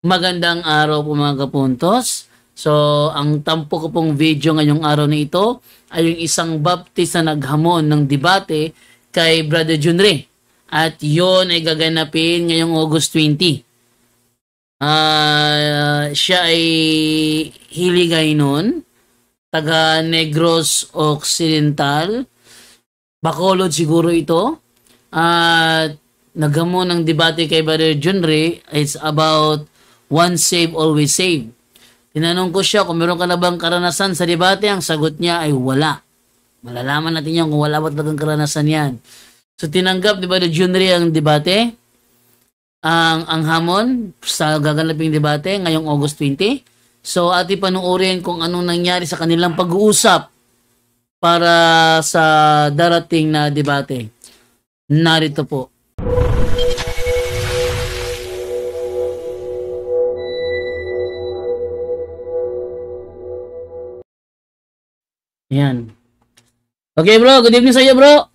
Magandang araw po mga kapuntos. So, ang tampo ko pong video ngayong araw na ito ay yung isang baptist na naghamon ng debate kay Brother Junre. At yon ay gaganapin ngayong August 20. Siya ay Hiligay nun, taga Negros Occidental. Bacolod siguro ito. At naghamon ng debate kay Brother Junre. It's about once saved, always saved. Tinanong ko siya kung meron ka na bang karanasan sa debate. Ang sagot niya ay wala. Malalaman natin yan kung wala ba talagang karanasan yan. So tinanggap di ba ni Junri ang debate, ang hamon sa gaganaping debate ngayong August 20. So ating panuorin kung anong nangyari sa kanilang pag-uusap para sa darating na debate. Narito po. Yan. Okay bro, good evening sa iyo bro.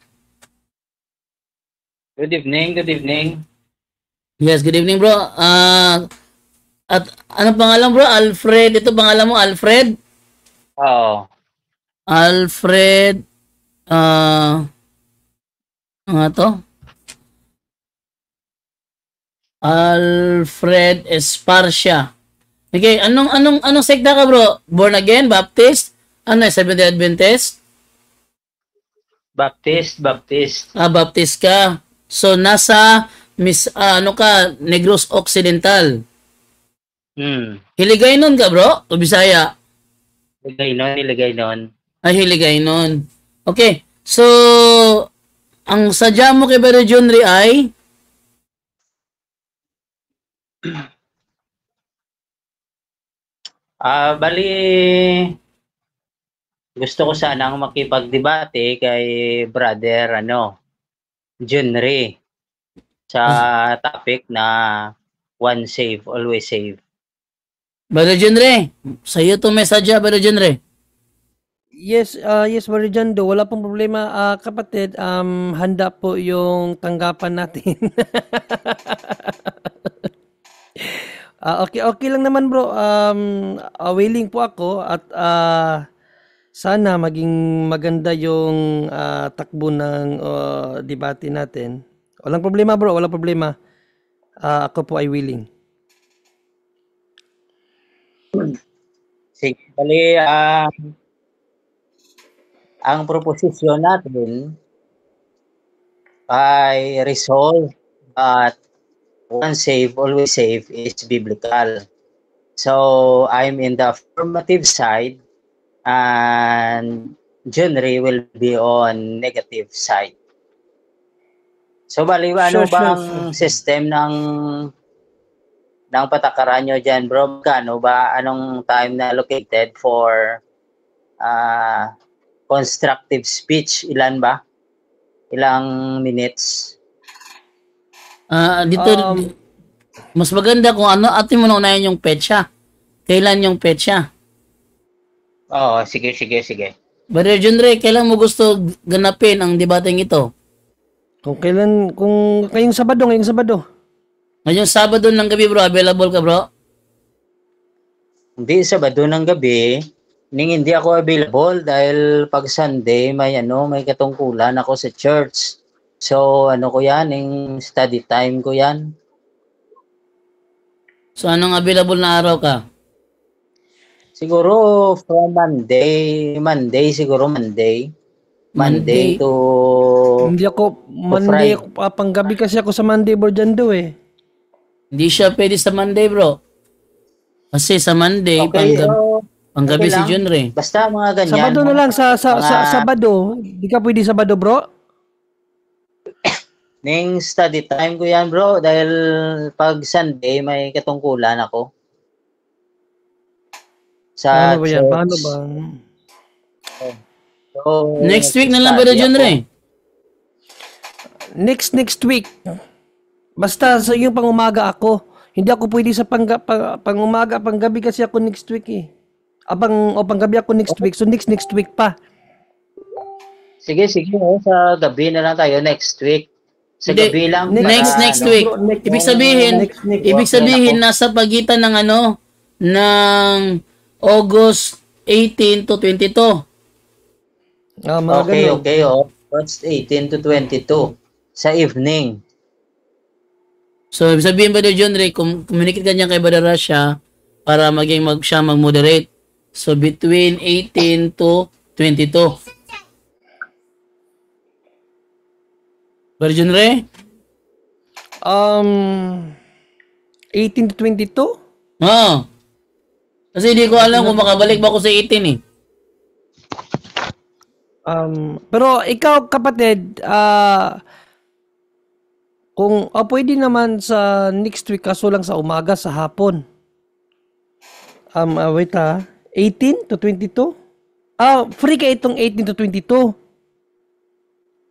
Good evening, good evening. Yes, good evening bro. At ano pangalan bro? Alfred. Ito pangalan mo, Alfred? Oo. Alfred. Ano to? Alfred Esparcia. Okay, anong sekta ka bro? Born again, Baptist? Ano, Seventh-day Adventist? Baptist. Baptist ka. So nasa ano ka, Negros Occidental. Hiligay nun ka bro? O Bisaya? Hiligay nun. Ay, Hiligay nun. Okay. So, ang sadya mo kay Brother Junri ay? Bali, gusto ko sanang makipagdebate kay Brother Junri sa topic na one save, always save. Brother Junri, sa iyo to message Brother Junri. Yes, Brother Jando, wala pong problema. Kapatid, handa po yung tanggapan natin. Okay lang naman bro. Willing po ako at sana maging maganda yung takbo ng debate natin. Walang problema bro, walang problema. Ako po ay willing. Sige, bali, ang proposisyon natin ay resolve at one save, always save is biblical. So, I'm in the affirmative side and Junri will be on negative side. So, bali, ano bang system ng patakaran nyo dyan, bro? Kano ba? Anong time na allocated for constructive speech? Ilan ba? Ilang minutes? Dito, mas maganda kung ano, atin mo na unahin yung petsa. Kailan yung petsa? Oo, sige. Brother Junri, kailan mo gusto ganapin ang debateng ito? Kung ngayong Sabado. Ngayong Sabado ng gabi bro, available ka bro? Hindi, Sabado ng gabi, hindi ako available dahil pag Sunday may katungkulan ako sa church. So ko yan, yung study time ko yan. So anong available na araw ka? Siguro from Monday to Hindi ako Monday, panggabi kasi ako sa Monday bro Jando eh. Hindi siya pwede sa Monday bro. Kasi sa Monday, panggabi si Junri. Basta mga ganyan. Sabado na lang, sa Sabado. Hindi ka pwede Sabado bro? Ning study time ko yan bro dahil pag Sunday may katungkulan ako. Sa Paano ba yan? Paano ba? So, next week na lang ba Junri? Next week. Basta sa yung pangumaga ako. Hindi ako pwede sa pangumaga, panggabi kasi ako next week eh. Panggabi ako next week. So next week pa. Sige. Sa gabi na lang tayo next week. Sa Hindi. gabi lang. Next para, week. Bro, next- Ibig sabihin nasa pagitan ng ng August 18 to 22. Mga Okay, ganun. okay. August 18 to 22 sa evening. So, ibig sabihin ba doon, John Ray, communicate ka niya kay Brother Rasha para siya mag-moderate. So, between 18 to 22. Brother John Ray? 18 to 22? Oo. Kasi hindi ko alam kung makabalik ba ako sa 18 eh. Pero ikaw, kapatid, kung pwede naman sa next week, kaso lang sa umaga, sa hapon. Wait 18 to 22? Free ka itong 18 to 22.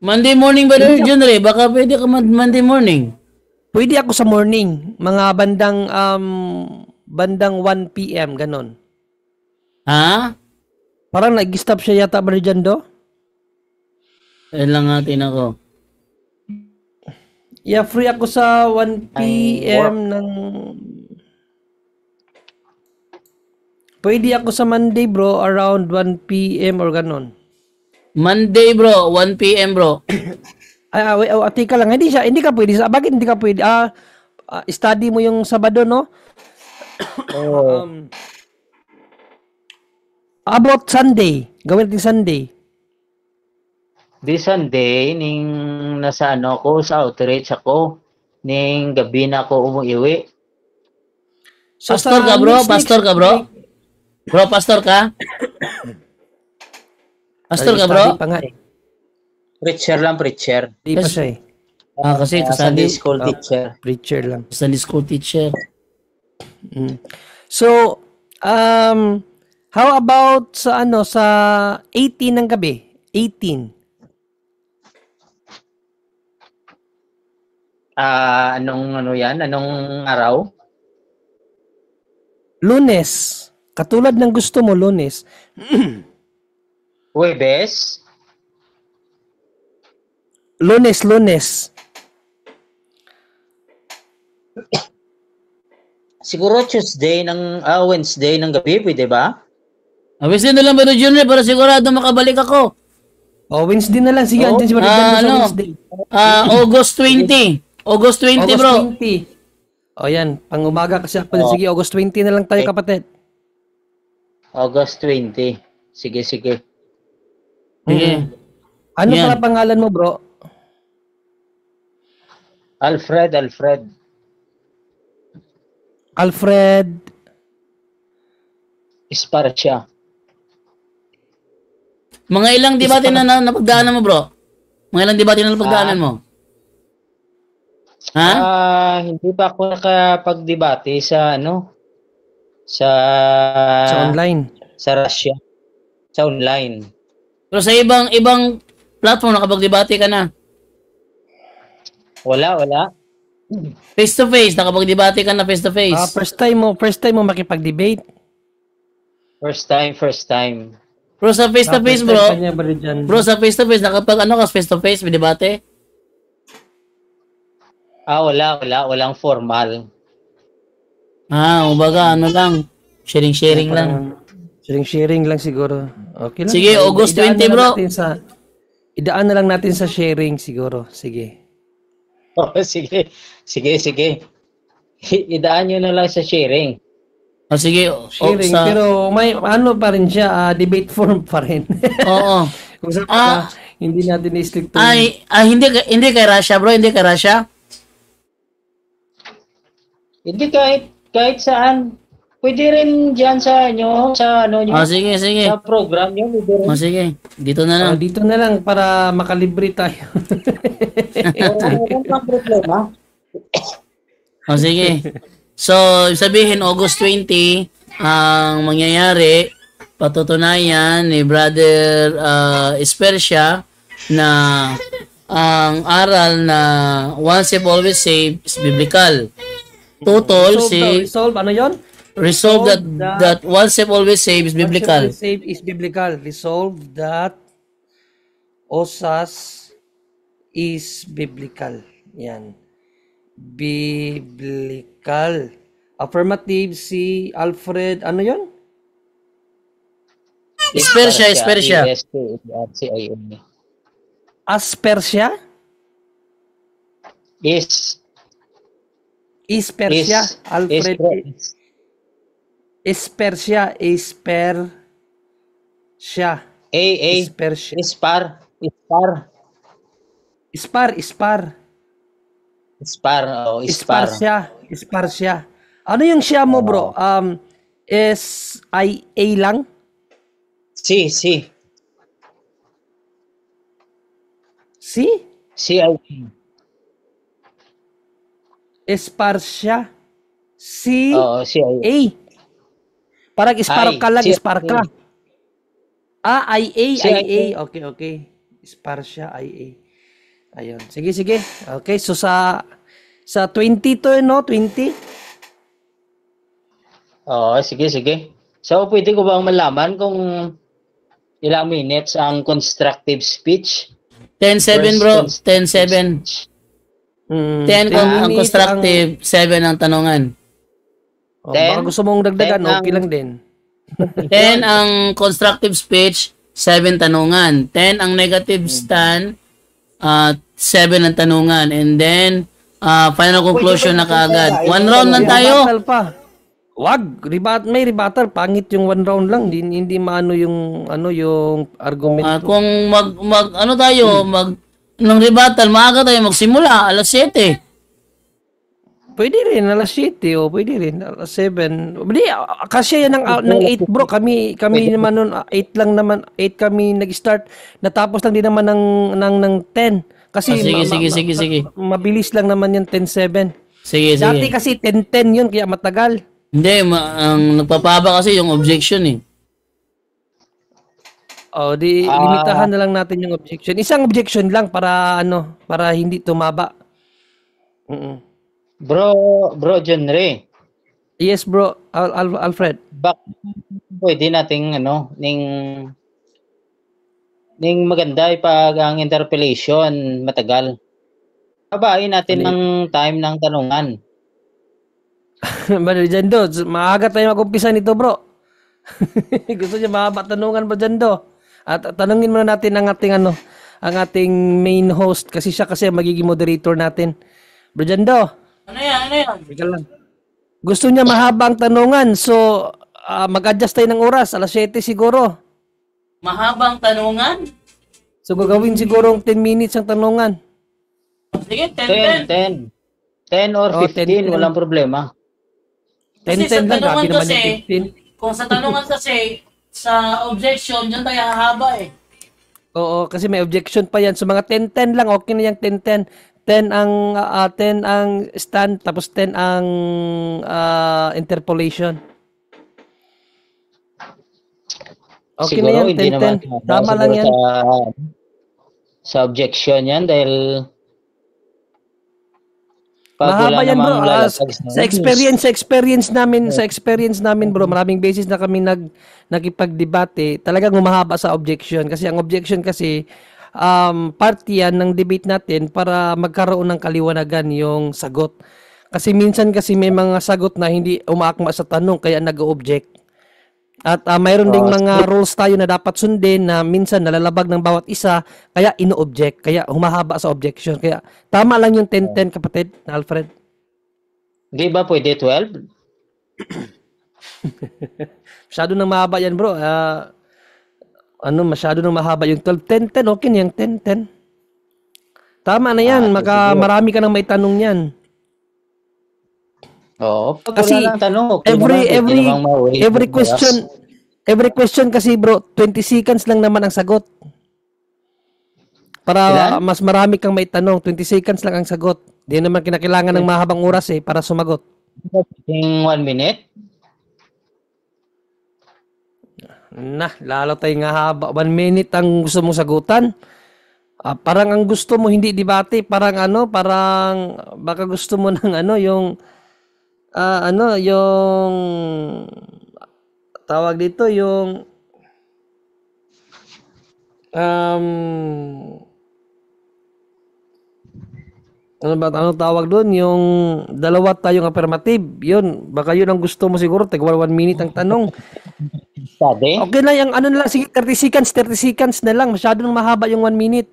Monday morning ba doon, John Ray? Baka pwede ka Monday morning. Pwede ako sa morning, mga bandang 1 PM, ganon. Ha? Parang nag-stop siya yata ba dyan do? Ayan lang natin ako. Yeah, free ako sa 1 PM ng... Pwede ako sa Monday, bro, around 1 PM or ganon. Monday, bro. 1 p.m., bro. Wait, tika lang. Hindi ka pwede. Bakit hindi ka pwede? Study mo yung Sabado, no? About Sunday. Gawin natin Sunday. This Sunday, ning nasa ko, sa outreach ako, ning gabi na ako umuwi. So, Pastor sa ka, bro? next Pastor ka, bro? Bro, pastor ka? Pastor ka, bro? Study pa nga eh. Preacher lang, preacher. Hindi pa siya eh. Kasi Sunday kasali. school teacher. Preacher lang. Sunday school teacher. So, how about sa sa 18 ng gabi? 18. Anong yan? Anong araw? Lunes. Katulad ng gusto mo, Lunes. Huwebes? Lunes. Siguro Tuesday Wednesday ng gabi, pwede ba? Wednesday na lang ba doon, John Ray? Para sigurado makabalik ako. Wednesday na lang. Sige, andyan si Brother John sa Wednesday. August 20. August 20, August bro. 20. Yan. Pang umaga kasi ako. Sige, August 20 na lang tayo, kapatid. August 20. Sige. Sige. Ano Yan. pala pangalan mo, bro? Alfred. Alfred. Esparcia. Mga ilang debate na napagdaanan mo, bro? Mga ilang debate na napagdaanan mo? Ha? Hindi pa ako nakapagdebate sa sa Online. Sa Russia. Sa online. Pero sa ibang platform nakapagdebate ka na. Wala. Face to face, nakapagdebate ka na face to face. First time mo makipag-debate. First time. Bro, sa face to face, First bro. time pa niya, Brother John. Bro, sa face to face, nakapag face to face, may debate? Walang formal. Umaga, lang. Sharing lang. Sharing lang siguro. Okay lang. Sige, August 20, bro. Idaan na lang natin sa sharing siguro. Sige. Sige. Idaan nyo na lang sa sharing. Sige. Sharing, pero may pa rin siya, debate form pa rin. Oo. Kung saan hindi natin i-strict. Hindi kay Russia, bro. Hindi kay Russia. Hindi kahit saan. Pwede rin diyan sa nyo, Sige. sa program nyo. Sige. Dito na lang. Dito na lang para makalibre tayo. Walang problema. Sige. So, sabihin, August 20, ang mangyayari, patutunayan ni Brother Espercia na ang aral na once saved, always saved is biblical. Resolve, ano yun? Resolve that once saved, always saved is biblical. Once saved is biblical. Resolve that OSAS is biblical. Yan. Biblical. Affirmative, si Alfred, ano yon? Ispersya. ESPERCIA. Aspersia? Is Ispersia? Alfred, is Ispersia. A Ispersia. Ispar Isparsia. Ano yung siya mo, bro? SIA lang? C Si? CIA. Esparsia. Si? Oo, CIA. A. Parang isparok ka lang, CIA. isparka. IA. CIA. Okay. Isparsia, IA. Ayun. Sige. Okay, so sa 20 to, no? 20? Oo, sige. So, pwede ko bang malaman kung ilang minutes ang constructive speech? 10-7 bro. 10-7. 10 ang minutes constructive, 7 ang tanungan. Baka gusto mong dagdagan, 10 okay lang din. 10 ang constructive speech, 7 tanungan. 10 ang negative stand, 7 ang tanungan. And then, final conclusion na kaagad. 1 round lang tayo. Rebuttal pa. Wag, may rebuttal, pangit yung 1 round lang, hindi maano yung yung argument. Kung ng rebuttal, maaga tayo magsimula, alas 7. Pwede rin alas 7 o pwede rin alas 7. Hindi, kasi yan ng 8 bro. Kami naman noon 8 lang naman, 8 kami nag-start. Natapos lang din naman ng 10. Kasi Sige. mabilis lang naman yung 10-7. Sige. Dati kasi 10-10 yun, kaya matagal. Hindi, ang nagpapaba kasi yung objection eh. Limitahan na lang natin yung objection. Isang objection lang para hindi tumaba. Bro John Ray. Yes bro, Alfred. Pwede nating ning maganda pag ang interpellation matagal. Babain natin ng time ng tanungan. Jando, maaga tayo mag-umpisa nito bro. Gusto niya mahaba tanungan ba Jando? At tanungin muna natin ang ating main host kasi siya kasi magiging moderator natin. Bro Jando. Ano yan? Ika lang. Gusto niya mahaba ang tanungan, so mag-adjust tayo ng oras, alas 7 siguro. Mahabang tanungan? So gagawin siguro 10 minutes ang tanungan. Sige, 10. 10 or 15, 10. walang problema. 10-10 lang, grabe naman kasi, yung 15. Kung sa tanungan kasi, sa objection, dyan tayo hahaba eh. Oo, kasi may objection pa yan. So mga 10-10 lang, okay na yung 10-10. 10 ang stand, tapos 10 ang interpolation. Okay siguro, na yan, 10-10. Tama lang yan. Sa objection yan dahil mahaba yan bro. Sa experience namin bro, maraming beses na kami nakipagdebate, talagang humahaba sa objection kasi ang objection kasi part yan ng debate natin para magkaroon ng kaliwanagan yung sagot. Kasi minsan kasi may mga sagot na hindi umaakma sa tanong kaya nag-object. At mayroon ding mga rules tayo na dapat sundin na minsan nalalabag ng bawat isa kaya ino-object, kaya humahaba sa objection. Kaya tama lang yung 10-10 kapatid na Alfred. Di ba pwede 12? Masyado nang mahaba yan bro. Masyado nang mahaba yung 12. 10-10, okay na yung 10-10. Tama na yan, marami ka nang may tanong yan. Oo, kasi every question kasi bro, 20 seconds lang naman ang sagot. Para mas marami kang may tanong, 20 seconds lang ang sagot. Di naman kinakailangan ng mahabang oras para sumagot. 1 minute? Lalo tayong haba. 1 minute ang gusto mong sagutan. Parang ang gusto mo hindi debate, parang baka gusto mo ng yung tawag dito yung Ano tawag doon? Yung dalawa tayong affirmative. Yun. Baka yun ang gusto mo siguro. Tigwa 1 minute ang tanong. Sabi? Okay na yung ano na lang. Sige, 30 seconds na lang. Masyado nang mahaba yung 1 minute.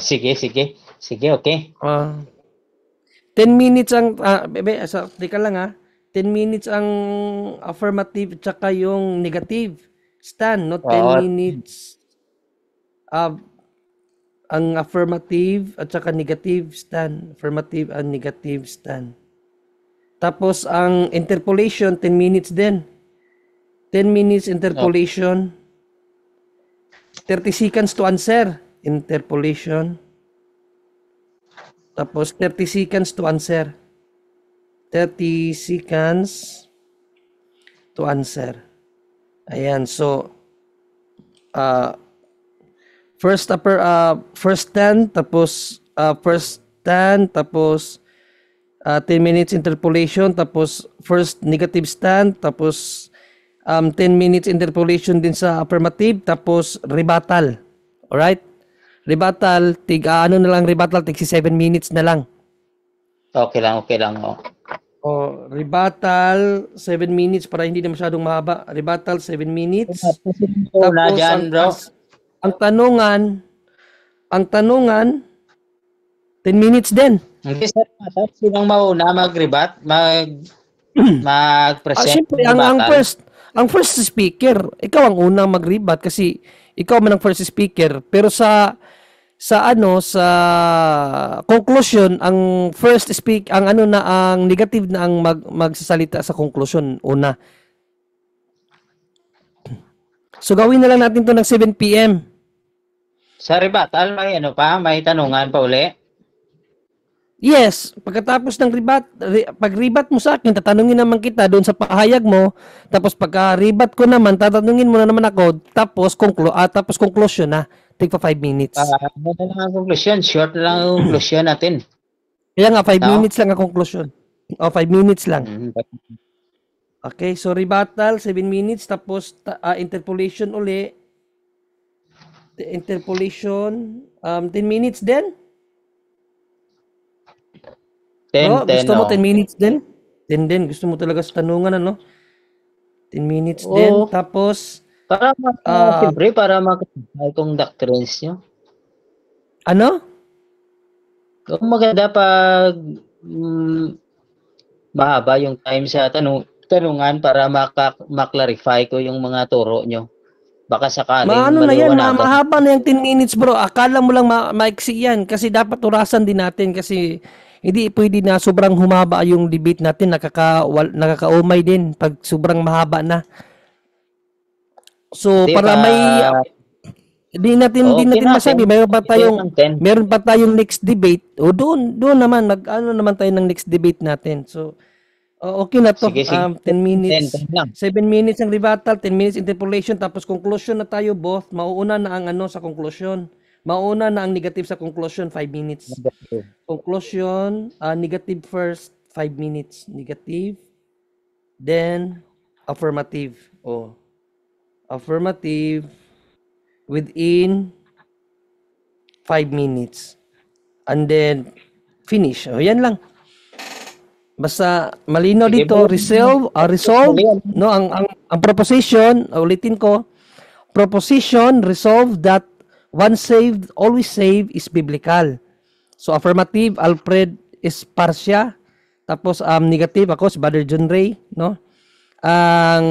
Sige, sige. Sige, okay. 10 minutes ang, teka lang 10 minutes ang affirmative tsaka yung negative. Stan, no? 10 Oo. minutes ang affirmative at saka negative, Stan. Affirmative and negative, Stan. Tapos ang interpolation, 10 minutes din. 10 minutes interpolation. 30 seconds to answer. Interpolation. Tapos 30 seconds to answer. 30 seconds to answer. Ayan, so first 10 tapos 10 minutes interpolation, tapos first negative stand, tapos 10 minutes interpolation din sa affirmative, tapos rebuttal. Alright? Rebuttal, ano na lang rebuttal, tig 7 minutes na lang. Okay lang, okay lang. Rebuttal, 7 minutes para hindi na masyadong mahaba. Rebuttal, 7 minutes. Na dyan, bro. Ang tanungan, 10 minutes din. Hindi, sir. Sinong mauna mag-present? Siyempre, ang first speaker, ikaw ang unang mag-rebut kasi ikaw man ang first speaker. Pero sa conclusion, ang first ang negative na ang magsasalita sa conclusion una. So gawin na lang natin 'to ng 7 PM. Sa rebuttal, may tanungan pa uli? Yes, pagkatapos ng pag-rebut mo sa akin, tatanungin naman kita doon sa pahayag mo, tapos pagka-rebut ko naman, tatanungin mo na naman ako, tapos conclusion na. Take pa 5 minutes. Ano na lang ang conclusion? Short na lang ang conclusion natin. Kaya nga, 5 minutes lang ang conclusion. 5 minutes lang. Okay, so rebuttal, 7 minutes, tapos interpolation uli. Interpolation, 10 minutes din. 10, gusto mo 10 minutes din? 10 din. Gusto mo talaga sa tanungan, 10 minutes din. Tapos, siyempre, para makakasay kong doctrines nyo. Ano? Maganda pag mahaba yung time sa tanungan para maklarify ko yung mga turo nyo. Baka sakaling mahaba na yung 10 minutes, bro. Akala mo lang maiksi yan kasi dapat orasan din natin kasi hindi pwede na sobrang humaba yung debate natin, nakakaumay din pag sobrang mahaba na. So para may hindi natin masabi, meron pa tayong next debate. O doon naman naman tayo ng next debate natin. So okay na to. Sige. 10 minutes. 7 minutes ang rebuttal, 10 minutes interpolation, tapos conclusion na tayo both. Mauuna na ang sa conclusion. Mauna na ang negative sa conclusion, 5 minutes. Conclusion, negative first, 5 minutes. Negative, then affirmative. Affirmative within 5 minutes. And then finish. Yan lang. Basta malinaw dito, resolve, no, ang proposition, ulitin ko, proposition, resolve that once saved, always saved is biblical. So affirmative, Alfred Esparcia. Tapos negative, ako si Brother John Ray, no? Ang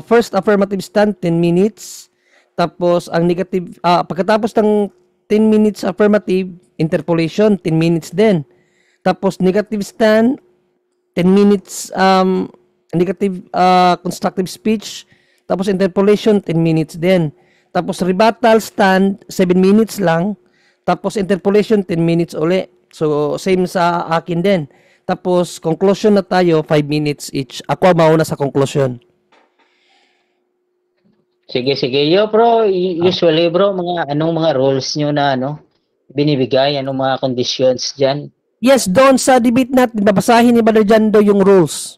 first affirmative stand 10 minutes. Tapos ang negative pagkatapos ng 10 minutes affirmative, interpolation 10 minutes din. Tapos negative stand 10 minutes negative constructive speech. Tapos interpolation 10 minutes din. Tapos rebuttal stand 7 minutes lang. Tapos interpolation 10 minutes uli. So same sa akin din. Tapos conclusion na tayo 5 minutes each. Ako mauna sa conclusion. Sige. Yo bro, usually bro, anong mga rules nyo na binibigay, anong mga conditions diyan? Yes, doon sa debate natin, babasahin ni Brother Jando yung rules.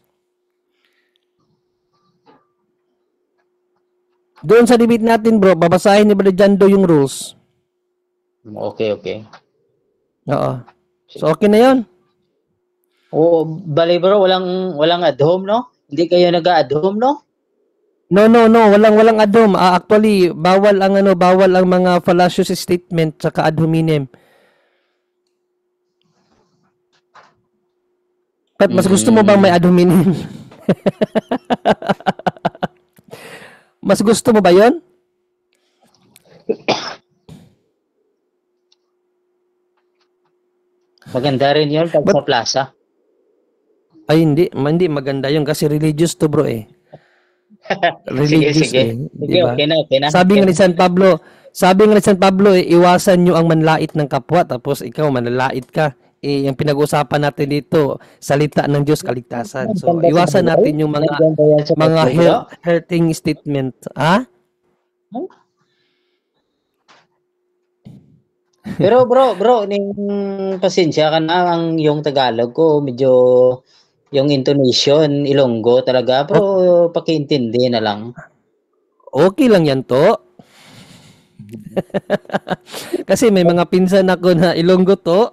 Doon sa debate natin, bro, babasahin ni Brother Jando yung rules. Okay. Oo. So okay na 'yon. O bali bro, walang ad hom, no? Hindi kayo nag-a-ad hom, no? No, walang adhom. Actually, bawal ang mga fallacious statement sa ad hominem. Pat mas gusto mo bang may ad hominem? Mas gusto mo ba 'yon? Maganda rin 'yon pag sa plaza. Ay hindi maganda 'yon kasi religious to, bro eh. Religious Sige. diba? Okay na. Sabi nga ni San Pablo, iwasan nyo ang manlait ng kapwa tapos ikaw manlalait ka. Yung pinag-usapan natin dito, salita ng Diyos, kaligtasan. So, iwasan natin yung mga hurting statement. Ha? Pero bro, ning pasensya ka na, ang yung Tagalog ko medyo yung intonation Ilonggo talaga, pero pakiintindi na lang. Okay lang yan to. Kasi may mga pinsan ako na Ilonggo to.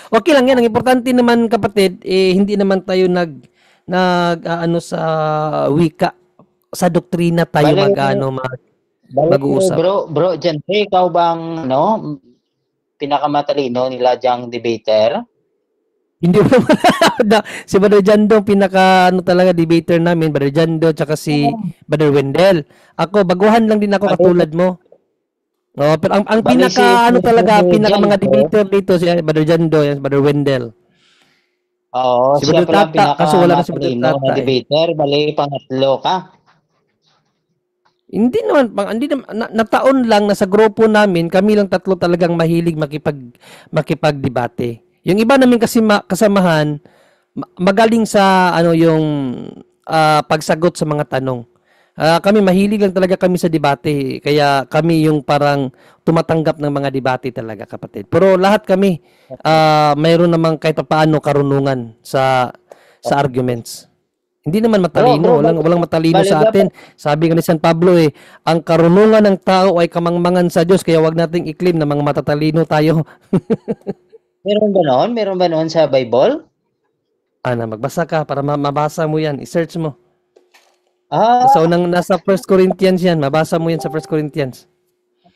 Okay lang yan. Ang importante naman, kapatid, hindi naman tayo ano sa wika, sa doktrina tayo mag-uusap. Bro, Jante, ikaw bang pinakamatalino nila diyang debater? Hindi mo si Brother Jando pinaka talaga debater namin, Brother Jando tsaka si Brother Wendell. Ako baguhan lang din ako katulad mo. No, pero ang pinaka talaga pinaka mga debater dito si Brother Jando, yan si Brother Wendell. Oo, si Brother Tata, kaso wala na si Brother Tata. Na debater, bali pangatlo ka. Hindi naman nataon lang na sa grupo namin, kami lang tatlo talagang mahilig makipagdebate. Yung iba namin kasi kasamahan magaling sa yung pagsagot sa mga tanong. Kami mahilig lang talaga kami sa debate, kaya kami yung parang tumatanggap ng mga debate talaga, kapatid. Pero lahat kami mayroon namang kahit paano karunungan sa arguments. Hindi naman matalino, walang matalino sa atin. Sabi nga ni San Pablo ang karunungan ng tao ay kamangmangan sa Diyos, kaya wag nating i-claim na mga matatalino tayo. Meron ba noon sa Bible? Magbasa ka para mabasa mo yan. I-search mo. Nasa 1 Corinthians yan. Mabasa mo yan sa 1 Corinthians.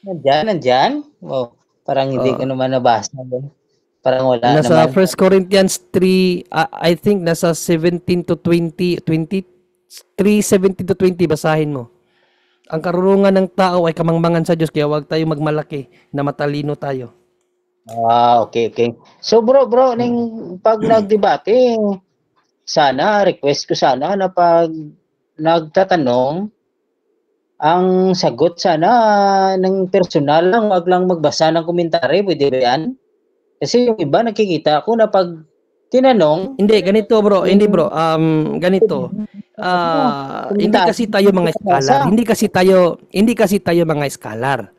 Nandyan? Oh, parang hindi ko naman nabasa. Parang wala nasa naman. Nasa 1 Corinthians 3, I think nasa 17 to 20, 3:17 to 20, basahin mo. Ang karunungan ng tao ay kamangmangan sa Diyos, kaya wag tayo magmalaki na matalino tayo. Okay. So bro, pag nagdebate, request ko sana na pag nagtatanong, ang sagot sana ng personal lang, wag lang magbasa ng komentary, pwede ba yan? Kasi yung iba nakikita ko na pag tinanong, ganito bro, ganito. Hindi kasi tayo mga scholar. Hindi kasi tayo mga scholar.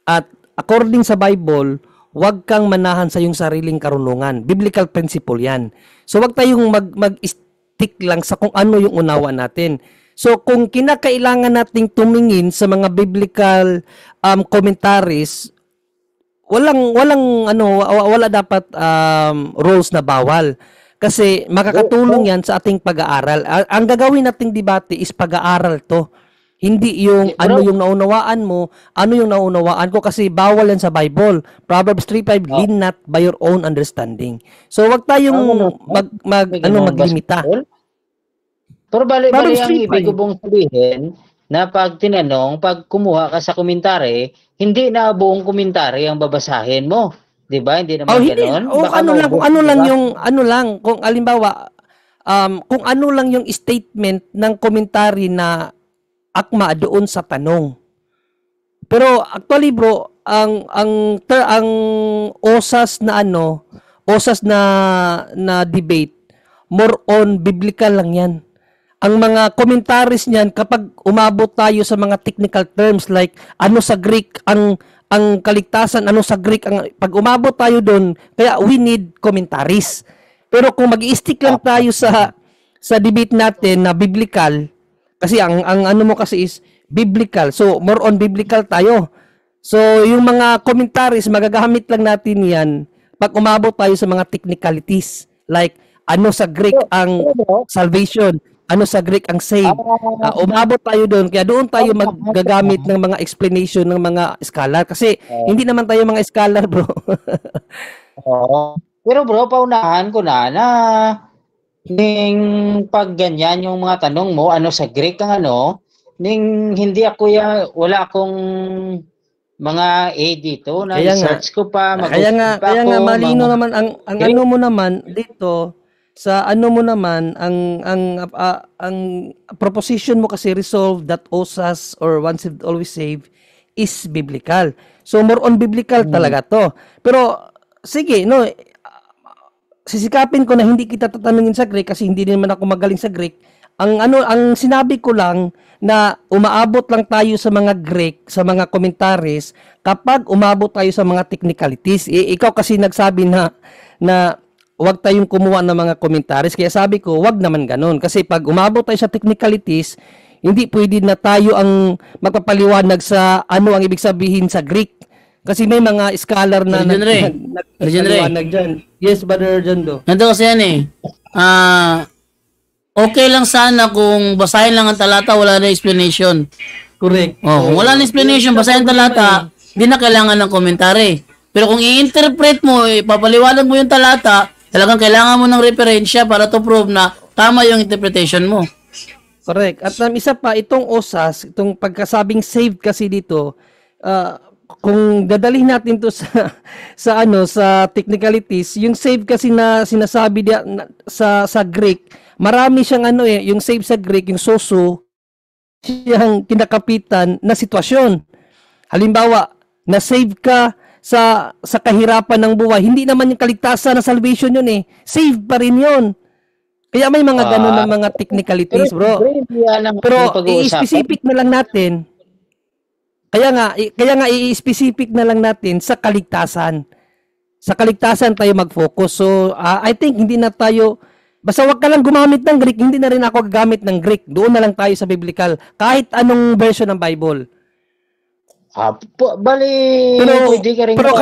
At according sa Bible, wag kang manahan sa iyong sariling karunungan. Biblical principle yan. So wag tayong mag-stick lang sa kung ano yung unawa natin. So kung kinakailangan nating tumingin sa mga biblical commentaries, wala dapat rules na bawal. Kasi makakatulong yan sa ating pag-aaral. Ang gagawin nating debate is pag-aaral to. Hindi yung yung naunawaan mo, yung naunawaan ko, kasi bawal yan sa Bible. Proverbs 3:5, lean not by your own understanding. So wag tayong maglimita. Pero bali ang ibig ko bang sabihin na pag tinanong, pag kumuha ka sa komentary, hindi na buong komentary ang babasahin mo. 'Di ba? Hindi naman ganoon. Kung alimbawa kung ano lang yung statement ng komentary na akma doon sa tanong. Pero actually bro, ang osas na debate, more on biblical lang 'yan. Ang mga commentaries niyan, kapag umabot tayo sa mga technical terms like ano sa Greek ang kaligtasan, ano sa Greek pag umabot tayo doon, kaya we need commentaries. Pero kung mag-i-stick lang tayo sa debate natin na biblical, kasi ang ano mo kasi is biblical. So more on biblical tayo. So, yung mga commentaries, magagamit lang natin yan pag umabot tayo sa mga technicalities. Like, ano sa Greek ang Bro, salvation? Ano sa Greek ang save? Umabot tayo doon. Kaya doon tayo magagamit ng mga explanation ng mga scholar. Kasi hindi naman tayo mga scholar, bro. oo. Pero bro, paunahan ko na ning pag ganyan yung mga tanong mo, ano sa Greek ang ano, ning hindi ako wala akong mga A dito, Kaya nga, na-research ko pa, kaya nga, mag-google pa kaya ako, nga malino mga naman ang Greek. ano mo naman dito sa ano mo naman ang proposition mo kasi resolve that OSAS or once saved always saved is biblical. So more on biblical talaga to. Pero sige, no, sisikapin ko na hindi kita tatanungin sa Greek kasi hindi naman ako magaling sa Greek. Ang sinabi ko lang na umaabot lang tayo sa mga Greek, sa mga commentaries kapag umabot tayo sa mga technicalities. Ikaw kasi nagsabi na wag tayong kumuha ng mga commentaries. Kaya sabi ko, wag naman ganun. Kasi pag umabot tayo sa technicalities, hindi pwede na tayo ang magpapaliwanag sa ano ang ibig sabihin sa Greek. Kasi may mga scholar na Brother John Ray. nagpapaliwanag dyan. Yes, Brother Jondo. Ganito kasi yan eh. Okay lang sana kung basahin lang ang talata, wala na explanation. Correct. Oh, kung wala na explanation, basahin ang talata, hindi na kailangan ng komentary. Pero kung i-interpret mo, papaliwanag mo yung talata, talagang kailangan mo ng referensya para to prove na tama yung interpretation mo. Correct. At isa pa, itong OSAS, itong pagkasabing saved kasi dito, kung dadalhin natin to sa technicalities, yung save kasi na sinasabi sa Greek, marami siyang yung save sa Greek, yung soso, siyang kinakapitan na sitwasyon. Halimbawa, na-save ka sa kahirapan ng buhay, hindi naman yung kaligtasan na salvation yun eh. Save pa rin yun. Kaya may mga ganun na mga technicalities, bro. Pero i-specific na lang natin. Kaya nga i-specific na lang natin sa kaligtasan. Sa kaligtasan tayo mag-focus. So, I think hindi na tayo basta wag ka lang gumamit ng Greek, hindi na rin ako gagamit ng Greek. Doon na lang tayo sa biblical. Kahit anong version ng Bible. Pwede ka rin pero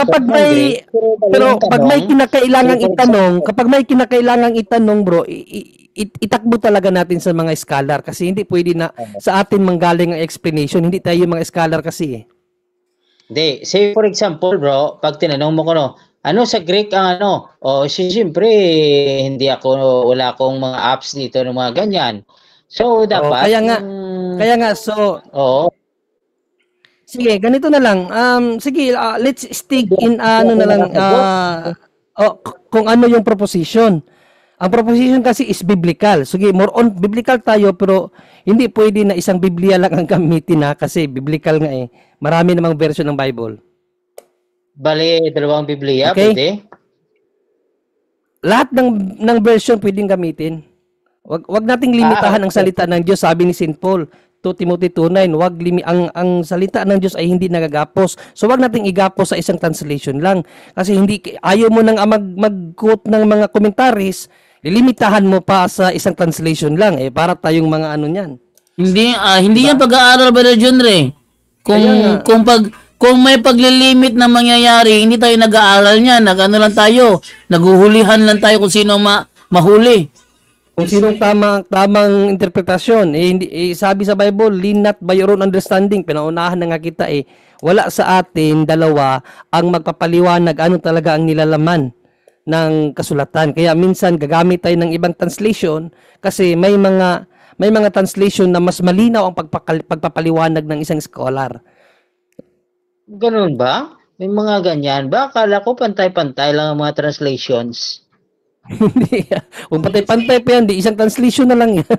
kapag may kinakailangang itanong, bro, itakbo talaga natin sa mga scholar kasi hindi pwede na sa atin manggaling ang explanation. Hindi tayo mga scholar kasi eh. Hindi. Say for example, bro, pag tinanong mo ko ano sa Greek ang ano? Siyempre, wala akong mga apps dito ng mga ganyan. So, dapat... Kaya nga, so... Sige, ganito na lang. Sige, let's stick in kung ano yung proposition. Ang proposition kasi is biblical. Sige, more on biblical tayo, pero hindi pwede na isang Biblia lang ang gamitin kasi biblical nga eh. Marami namang version ng Bible. Bali, dalawang Biblia, okay? Pwede? Lahat ng version pwedeng gamitin. Wag nating limitahan ang salita ng Diyos, sabi ni St. Paul, 2 Timothy 2:9, ang salita ng Diyos ay hindi nagagapos. So wag nating igapos sa isang translation lang. Kasi ayaw mo nang mag-quote ng mga commentaries, lilimitahan mo pa sa isang translation lang para tayong mga ano niyan. Hindi yan pag-aaral, Brother John Ray. Kung may paglilimit na mangyayari, hindi tayo nag-aaral niyan. Lang tayo. Naguhulihan lang tayo kung sino mahuli. Kung sinong tamang interpretasyon. Sabi sa Bible, lean not by your own understanding. Pinaunahan na nga kita wala sa atin dalawa ang magpapaliwanag ano talaga ang nilalaman ng kasulatan. Kaya minsan gagamit tayo ng ibang translation kasi may mga translation na mas malinaw ang pagpapaliwanag ng isang scholar. Ganun ba? May mga ganyan ba? Akala ko pantay-pantay lang ang mga translations. Hindi. Kung pantay-pantay pa yan, isang translation na lang yan.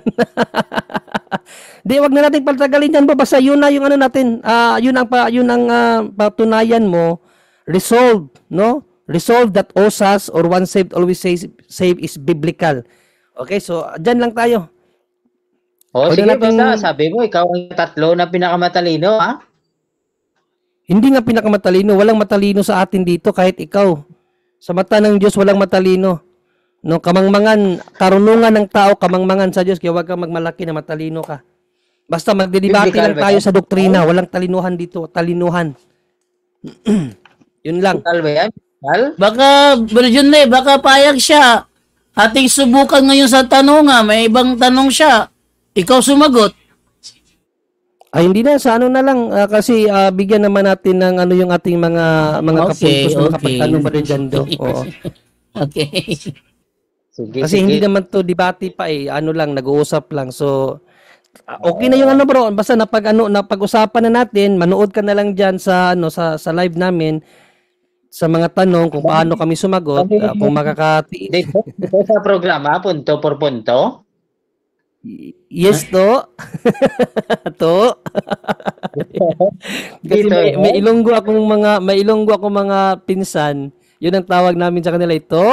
Di, wag na natin pagtagalin yan. Basta yun na yung ano natin. Yun ang patunayan mo. Resolve, no? Resolve that OSAS or once saved, always saved is biblical. Okay, so dyan lang tayo. Sige, basta sabi mo, ikaw ang tatlo na pinakamatalino, ha? Hindi nga pinakamatalino. Walang matalino sa atin dito kahit ikaw. Sa mata ng Diyos, walang matalino. No, kamangmangan, karunungan ng tao, kamangmangan sa Diyos. Kaya huwag kang magmalaki na matalino ka. Basta magdedebate lang tayo sa doktrina. Walang talinuhan dito. Talinuhan. Yun lang. Biblical ba yan? Biblical? Baka, Brother John Lee, baka payag siya. Ating subukan ngayon sa tanong may ibang tanong siya. Ikaw sumagot. Ay, hindi na. Sa ano na lang. Kasi bigyan naman natin ng ano yung ating mga Okay, kapuntos na okay. makapagtanong pa rin dyan do. Oo. Okay. Sige, Kasi hindi naman to debate pa eh. Ano lang, nag-uusap lang. So, okay na yung ano bro. Basta napag-usapan na natin. Manood ka na lang dyan sa, sa live namin. Sa mga tanong kung paano kami sumagot. Kung makakati... Dito sa programa, punto por punto. Yes to. To. Kasi Dito, may ilonggo akong mga pinsan. Yun ang tawag namin sa kanila ito.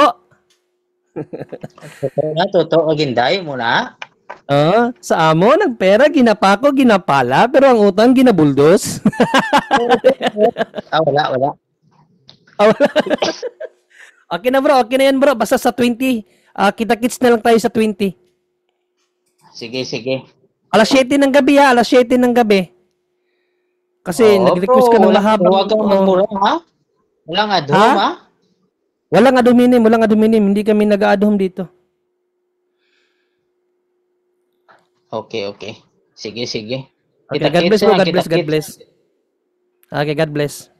Totoo, ginday mo na. Sa amo nagpera ginapako ginapala pero ang utang ginabuldos. Wala. Okay na bro, okay na yan bro. Basta sa 20. Kita-kits na lang tayo sa 20. Sige. Alas 7 ng gabi ha, alas 7 ng gabi. Kasi nag-request ka ng mahabang. Huwag kang magmura, ha? Wala nga doon, ha? Walang aduminim. Hindi kami nag-a-adhom dito. Okay. Sige. Okay, God bless bro, God bless. Okay, God bless.